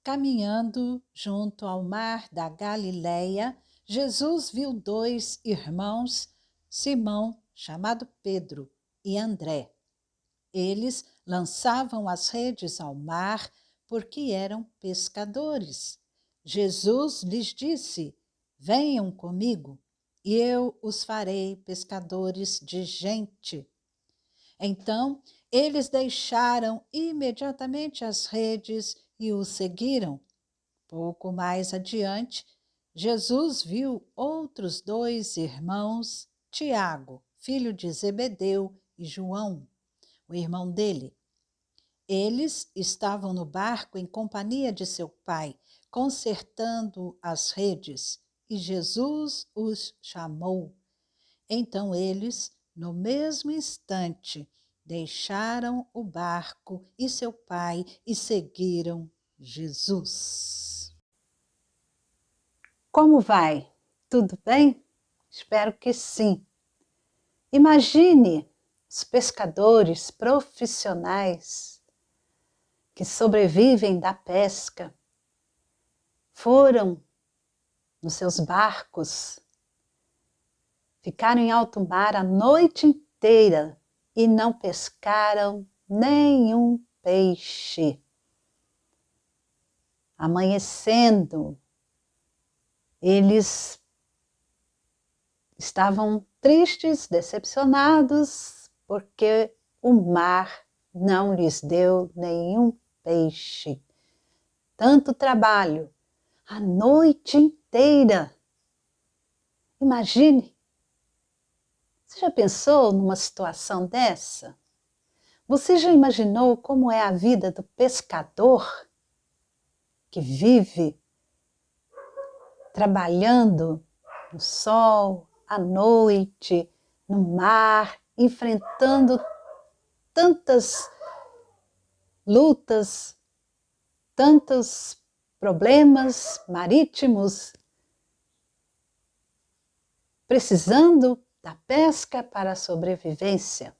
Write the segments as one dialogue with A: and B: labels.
A: Caminhando junto ao mar da Galileia, Jesus viu dois irmãos, Simão, chamado Pedro, e André. Eles lançavam as redes ao mar porque eram pescadores. Jesus lhes disse: Venham comigo, e eu os farei pescadores de gente. Então, eles deixaram imediatamente as redes e o seguiram. Pouco mais adiante, Jesus viu outros dois irmãos, Tiago, filho de Zebedeu, e João, o irmão dele. Eles estavam no barco em companhia de seu pai, consertando as redes, e Jesus os chamou. Então eles, no mesmo instante, deixaram o barco e seu pai e seguiram Jesus. Como vai? Tudo bem? Espero que sim. Imagine os pescadores profissionais que sobrevivem da pesca. Foram nos seus barcos, ficaram em alto mar a noite inteira e não pescaram nenhum peixe. Amanhecendo, eles estavam tristes, decepcionados, porque o mar não lhes deu nenhum peixe. Tanto trabalho, a noite inteira. Imagine, você já pensou numa situação dessa? Você já imaginou como é a vida do pescador que vive trabalhando no sol, à noite, no mar, enfrentando tantas lutas, tantos problemas marítimos, precisando da pesca para a sobrevivência?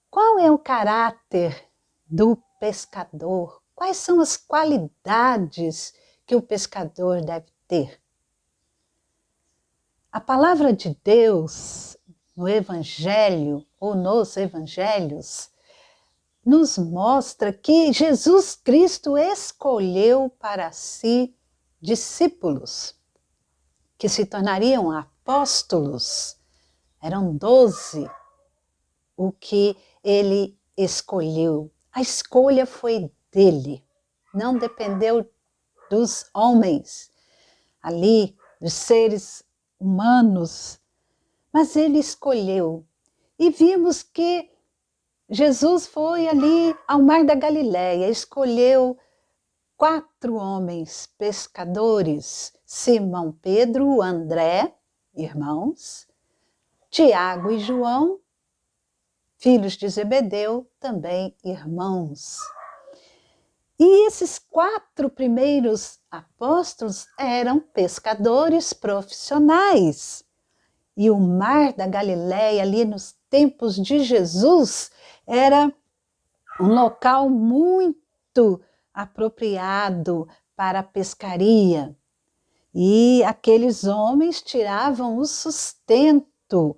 A: Qual é o caráter do pescador? Quais são as qualidades que o pescador deve ter? A palavra de Deus no Evangelho ou nos Evangelhos nos mostra que Jesus Cristo escolheu para si discípulos que se tornariam apóstolos. Eram 12 o que ele escolheu. A escolha foi dele, não dependeu dos homens ali, dos seres humanos, mas ele escolheu. E vimos que Jesus foi ali ao mar da Galileia, escolheu 4 homens pescadores, Simão, Pedro, André, irmãos, Tiago e João, filhos de Zebedeu, também irmãos. E esses 4 primeiros apóstolos eram pescadores profissionais. E o mar da Galileia, ali nos tempos de Jesus, era um local muito apropriado para a pescaria. E aqueles homens tiravam o sustento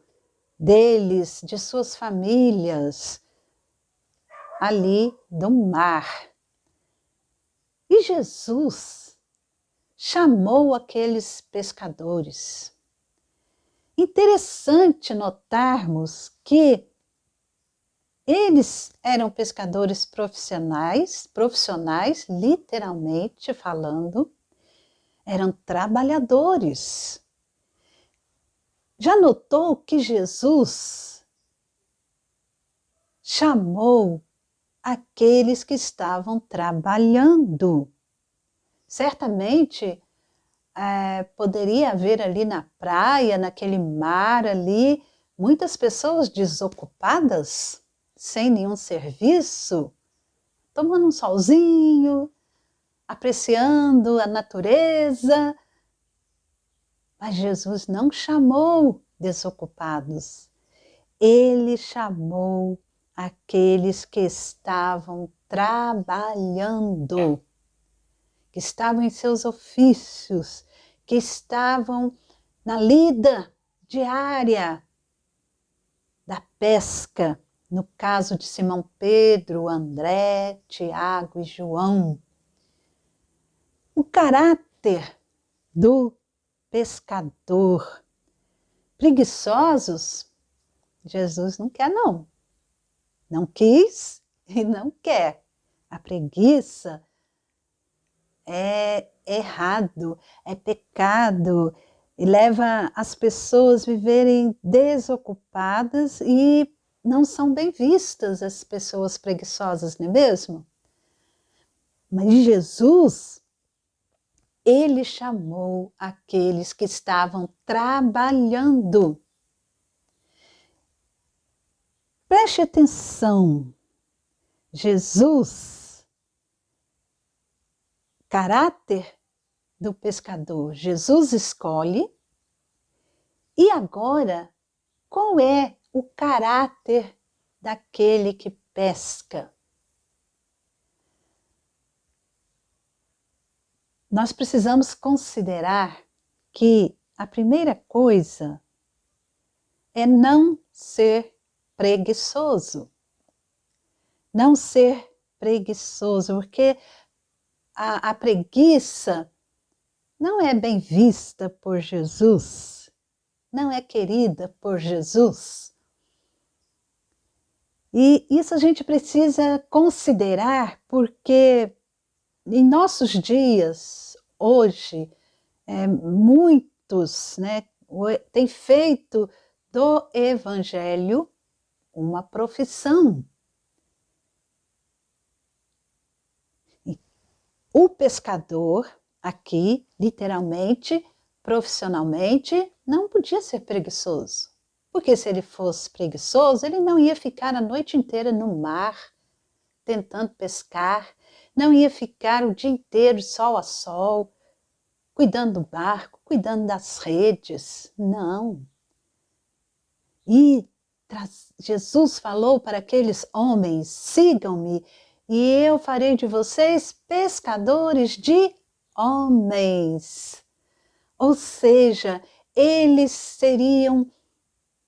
A: deles, de suas famílias, ali do mar. E Jesus chamou aqueles pescadores. Interessante notarmos que eles eram pescadores profissionais, literalmente falando, eram trabalhadores. Já notou que Jesus chamou aqueles que estavam trabalhando? Certamente poderia haver ali na praia, naquele mar ali, muitas pessoas desocupadas, sem nenhum serviço, tomando um solzinho, apreciando a natureza. Mas Jesus não chamou desocupados. Ele chamou aqueles que estavam trabalhando, que estavam em seus ofícios, que estavam na lida diária da pesca, no caso de Simão Pedro, André, Tiago e João. O caráter do pescador. Preguiçosos, Jesus não quer, não. Não quis e não quer. A preguiça é errado, é pecado, e leva as pessoas a viverem desocupadas e não são bem vistas as pessoas preguiçosas, não é mesmo? Mas Jesus, ele chamou aqueles que estavam trabalhando. Preste atenção, Jesus, caráter do pescador, Jesus escolhe. E agora, qual é o caráter daquele que pesca? Nós precisamos considerar que a primeira coisa é não ser preguiçoso. Não ser preguiçoso, porque a preguiça não é bem vista por Jesus, não é querida por Jesus. E isso a gente precisa considerar, porque em nossos dias, hoje, muitos, né, têm feito do evangelho uma profissão. O pescador, aqui, literalmente, profissionalmente, não podia ser preguiçoso. Porque se ele fosse preguiçoso, ele não ia ficar a noite inteira no mar, tentando pescar, não ia ficar o dia inteiro sol a sol, cuidando do barco, cuidando das redes. Não. E Jesus falou para aqueles homens: sigam-me, e eu farei de vocês pescadores de homens. Ou seja, eles seriam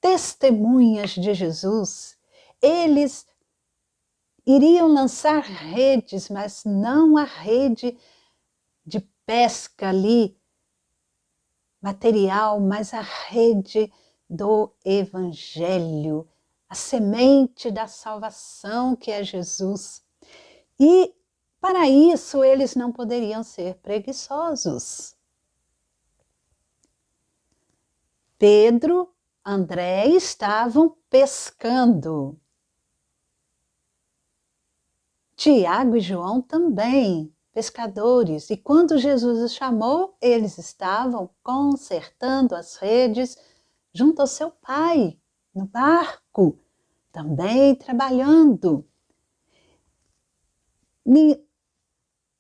A: testemunhas de Jesus. Eles iriam lançar redes, mas não a rede de pesca ali, material, mas a rede do Evangelho, a semente da salvação que é Jesus. E para isso eles não poderiam ser preguiçosos. Pedro, André estavam pescando. Tiago e João também, pescadores. E quando Jesus os chamou, eles estavam consertando as redes junto ao seu pai, no barco, também trabalhando.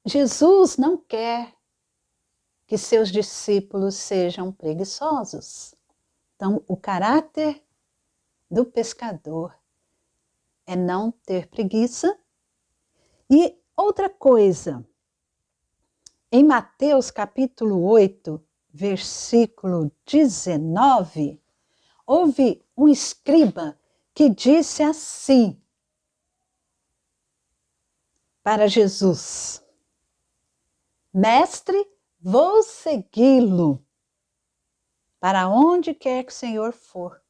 A: Jesus não quer que seus discípulos sejam preguiçosos. Então, o caráter do pescador é não ter preguiça. E outra coisa, em Mateus capítulo 8, versículo 19, houve um escriba que disse assim para Jesus: Mestre, vou segui-lo para onde quer que o Senhor for.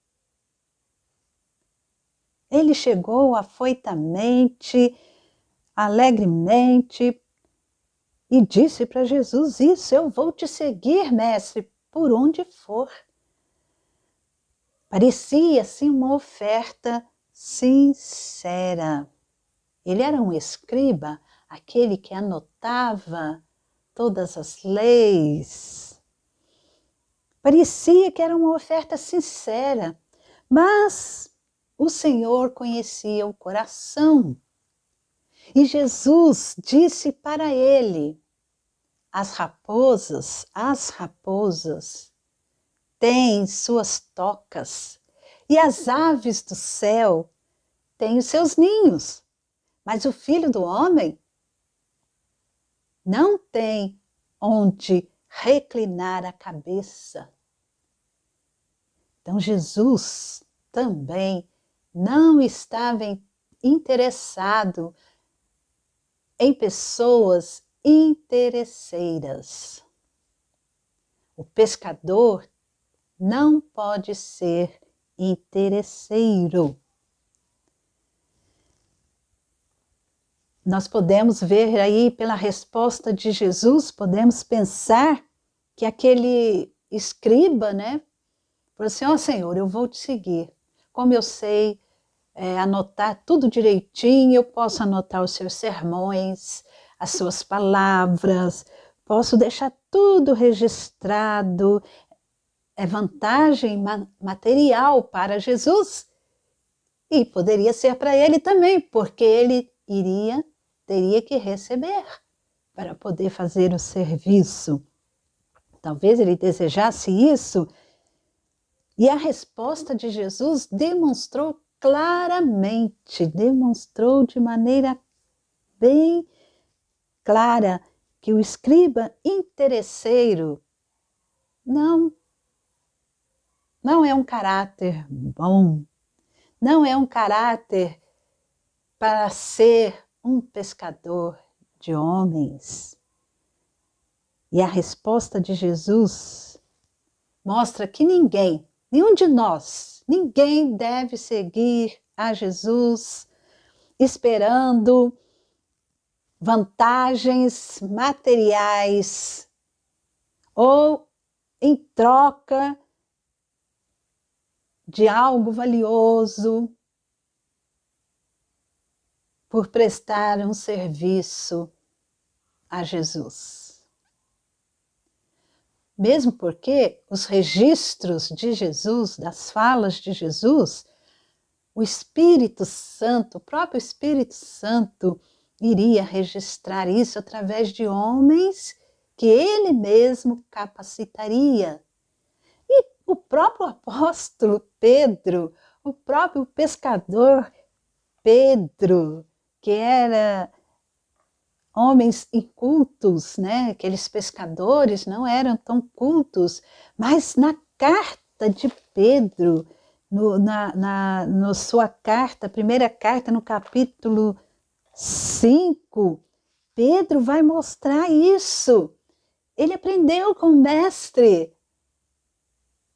A: Ele chegou afoitamente, alegremente, e disse para Jesus isso: eu vou te seguir, mestre, por onde for. Parecia assim uma oferta sincera. Ele era um escriba, aquele que anotava todas as leis. Parecia que era uma oferta sincera, mas o Senhor conhecia o coração. E Jesus disse para ele: as raposas têm suas tocas, e as aves do céu tem os seus ninhos, mas o Filho do Homem não tem onde reclinar a cabeça. Então Jesus também não estava interessado em pessoas interesseiras. O pescador não pode ser interesseiro. Nós podemos ver aí pela resposta de Jesus, podemos pensar que aquele escriba, né, falou assim: ó Senhor, eu vou te seguir. Como eu sei anotar tudo direitinho, eu posso anotar os seus sermões, as suas palavras, posso deixar tudo registrado. É vantagem material para Jesus e poderia ser para ele também, porque ele teria que receber para poder fazer o serviço. Talvez ele desejasse isso. E a resposta de Jesus demonstrou claramente, demonstrou de maneira bem clara que o escriba interesseiro não é um caráter bom, não é um caráter para ser um pescador de homens. E a resposta de Jesus mostra que nenhum de nós, ninguém deve seguir a Jesus esperando vantagens materiais ou em troca de algo valioso por prestar um serviço a Jesus. Mesmo porque os registros de Jesus, das falas de Jesus, o Espírito Santo, o próprio Espírito Santo, iria registrar isso através de homens que ele mesmo capacitaria. E o próprio apóstolo Pedro, o próprio pescador Pedro, que era homens incultos, né? Aqueles pescadores não eram tão cultos, mas na carta de Pedro, na sua carta, primeira carta, no capítulo 5, Pedro vai mostrar isso. Ele aprendeu com o mestre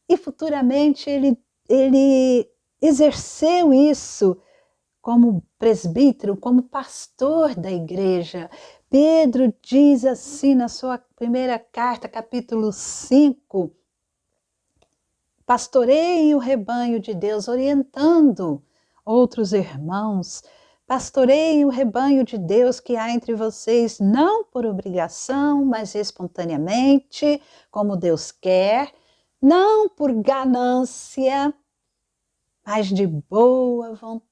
A: e futuramente ele exerceu isso como presbítero, como pastor da igreja. Pedro diz assim na sua primeira carta, capítulo 5, pastoreiem o rebanho de Deus, orientando outros irmãos. Pastoreiem o rebanho de Deus que há entre vocês, não por obrigação, mas espontaneamente, como Deus quer, não por ganância, mas de boa vontade.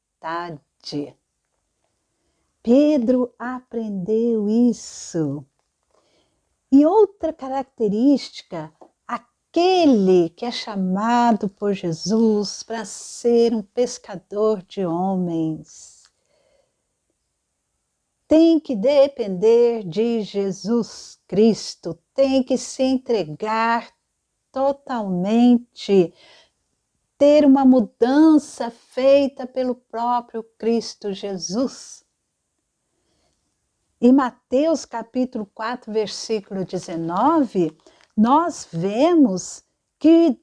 A: Pedro aprendeu isso. E outra característica, aquele que é chamado por Jesus para ser um pescador de homens, tem que depender de Jesus Cristo, tem que se entregar totalmente, ter uma mudança feita pelo próprio Cristo Jesus. Em Mateus capítulo 4, versículo 19, nós vemos que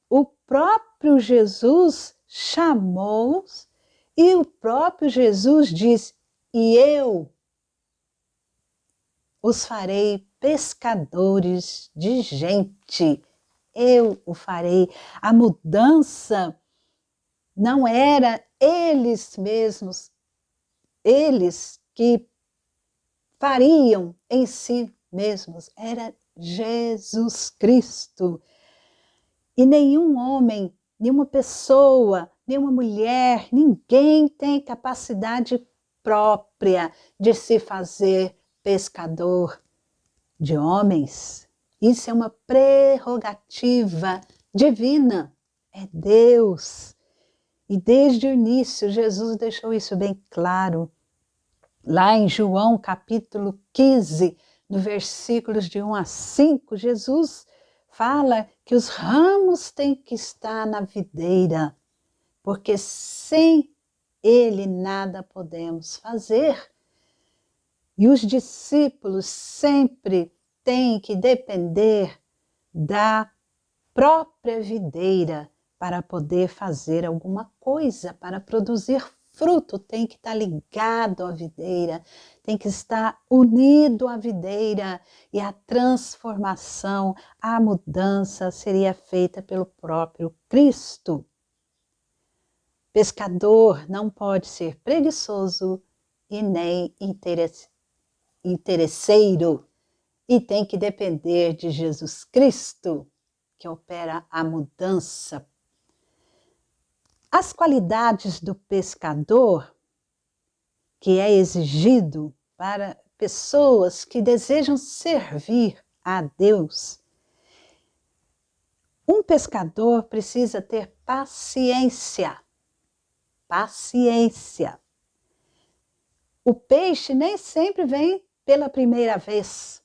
A: o próprio Jesus chamou e o próprio Jesus diz: e eu os farei pescadores de gente. Eu o farei. A mudança não era eles mesmos, eles que fariam em si mesmos, era Jesus Cristo. E nenhum homem, nenhuma pessoa, nenhuma mulher, ninguém tem capacidade própria de se fazer pescador de homens. Isso é uma prerrogativa divina, é Deus. E desde o início, Jesus deixou isso bem claro. Lá em João, capítulo 15, no versículos de 1 a 5, Jesus fala que os ramos têm que estar na videira, porque sem ele nada podemos fazer. E os discípulos sempre têm que depender da própria videira para poder fazer alguma coisa, para produzir fruto, tem que estar ligado à videira, tem que estar unido à videira, e a transformação, a mudança seria feita pelo próprio Cristo. Pescador não pode ser preguiçoso e nem interesseiro, e tem que depender de Jesus Cristo, que opera a mudança. As qualidades do pescador, que é exigido para pessoas que desejam servir a Deus. Um pescador precisa ter paciência. Paciência. O peixe nem sempre vem pela primeira vez.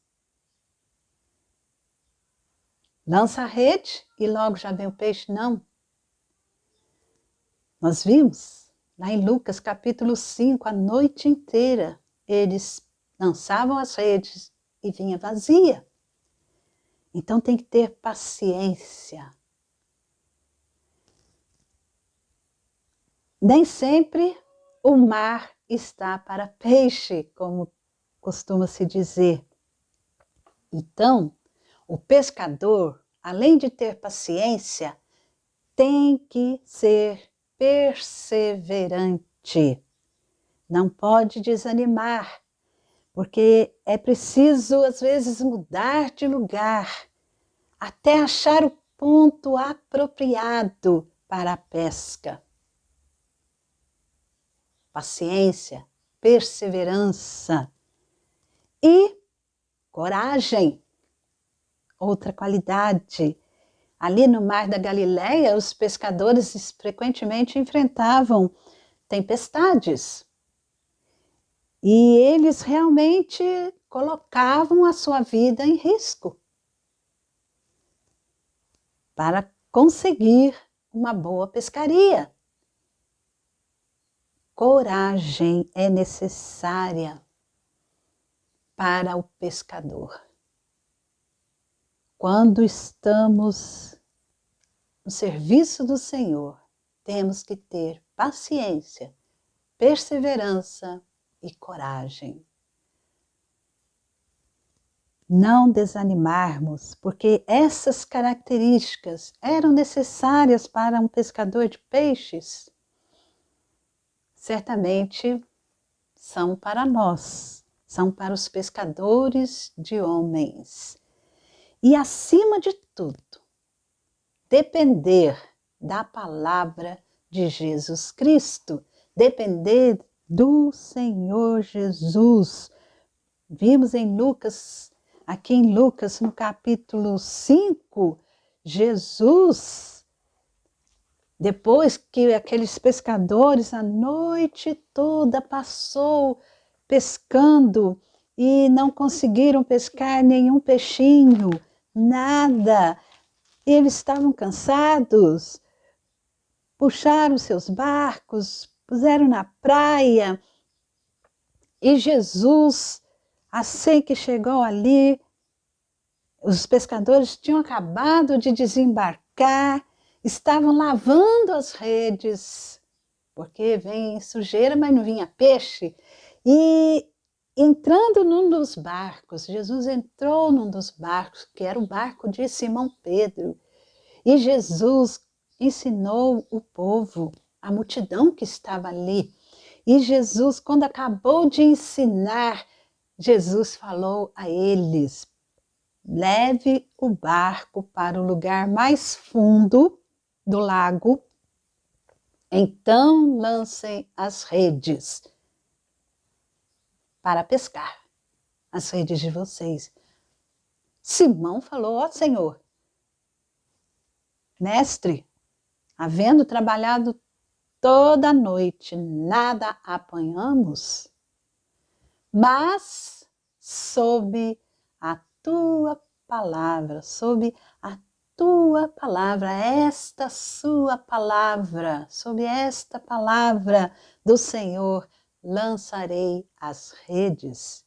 A: Lança a rede e logo já vem o peixe, não. Nós vimos lá em Lucas capítulo 5, a noite inteira, eles lançavam as redes e vinha vazia. Então tem que ter paciência. Nem sempre o mar está para peixe, como costuma se dizer. Então, o pescador, além de ter paciência, tem que ser perseverante. Não pode desanimar, porque é preciso, às vezes, mudar de lugar, até achar o ponto apropriado para a pesca. Paciência, perseverança e coragem. Outra qualidade. Ali no Mar da Galileia, os pescadores frequentemente enfrentavam tempestades. E eles realmente colocavam a sua vida em risco para conseguir uma boa pescaria. Coragem é necessária para o pescador. Quando estamos no serviço do Senhor, temos que ter paciência, perseverança e coragem. Não desanimarmos, porque essas características eram necessárias para um pescador de peixes. Certamente são para nós, são para os pescadores de homens. E, acima de tudo, depender da palavra de Jesus Cristo, depender do Senhor Jesus. Vimos em Lucas, aqui em Lucas, no capítulo 5, Jesus, depois que aqueles pescadores a noite toda passou pescando e não conseguiram pescar nenhum peixinho, nada. Eles estavam cansados, puxaram seus barcos, puseram na praia. E Jesus, assim que chegou ali, os pescadores tinham acabado de desembarcar, estavam lavando as redes, porque vem sujeira, mas não vinha peixe. E entrando num dos barcos, Jesus entrou num dos barcos, que era o barco de Simão Pedro, e Jesus ensinou o povo, a multidão que estava ali. E Jesus, quando acabou de ensinar, Jesus falou a eles: leve o barco para o lugar mais fundo do lago, então lancem as redes para pescar, as redes de vocês. Simão falou: ó Senhor, mestre, havendo trabalhado toda noite nada apanhamos, mas sob a tua palavra, sob a tua palavra, esta sua palavra, sob esta palavra do Senhor, lançarei as redes.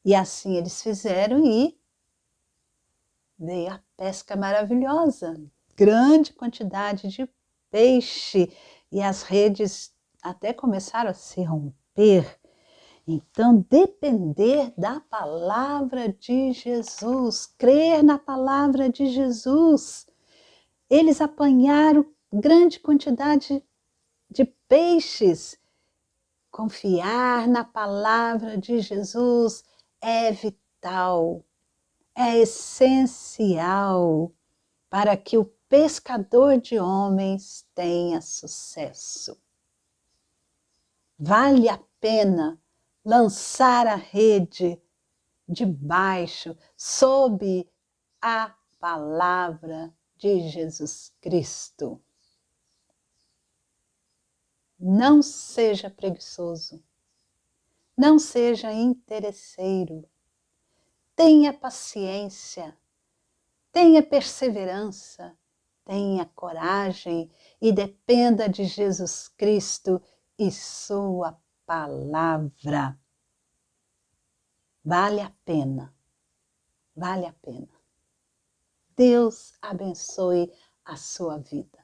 A: E assim eles fizeram e veio a pesca maravilhosa, grande quantidade de peixe e as redes até começaram a se romper. Então, depender da palavra de Jesus, crer na palavra de Jesus. Eles apanharam grande quantidade de peixes. Confiar na palavra de Jesus é vital, é essencial para que o pescador de homens tenha sucesso. Vale a pena lançar a rede debaixo, sob a palavra de Jesus Cristo. Não seja preguiçoso, não seja interesseiro, tenha paciência, tenha perseverança, tenha coragem e dependa de Jesus Cristo e sua palavra. Vale a pena, vale a pena. Deus abençoe a sua vida.